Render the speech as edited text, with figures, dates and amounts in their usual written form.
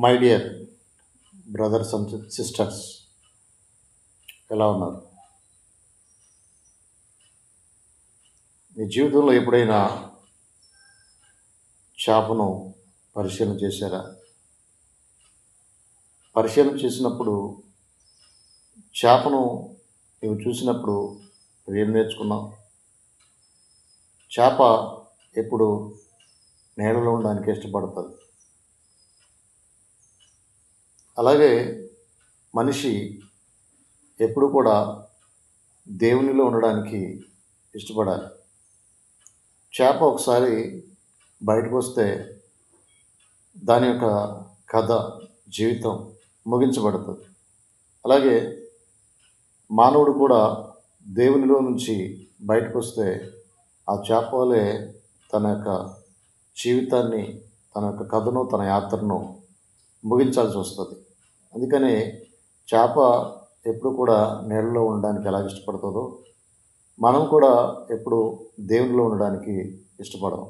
My dear brothers and sisters, ఎలా ఉన్నారు? మీ జీవితంలో ఎప్పుడైనా చేపను పరిశీలన చేశారా? పరిశీలన చేసినప్పుడు చేపను నీవు చూసినప్పుడు నువ్వేం నేర్చుకున్నావు? చేప ఎప్పుడు నీళ్ళలో ఉండడానికి ఇష్టపడుతుంది. అలాగే మనిషి ఎప్పుడు కూడా దేవునిలో ఉండడానికి ఇష్టపడాలి. చేప ఒకసారి బయటకు వస్తే దాని యొక్క కథ, జీవితం ముగించబడుతుంది. అలాగే మానవుడు కూడా దేవునిలో నుంచి బయటకు వస్తే ఆ చేప వలె తన యొక్క జీవితాన్ని, తన యొక్క కథను, తన యాత్రను ముగించాల్సి వస్తుంది. అందుకని చేప ఎప్పుడు కూడా నీళ్ళలో ఉండడానికి ఎలా ఇష్టపడుతుందో మనం కూడా ఎప్పుడు దేవునిలో ఉండడానికి ఇష్టపడం.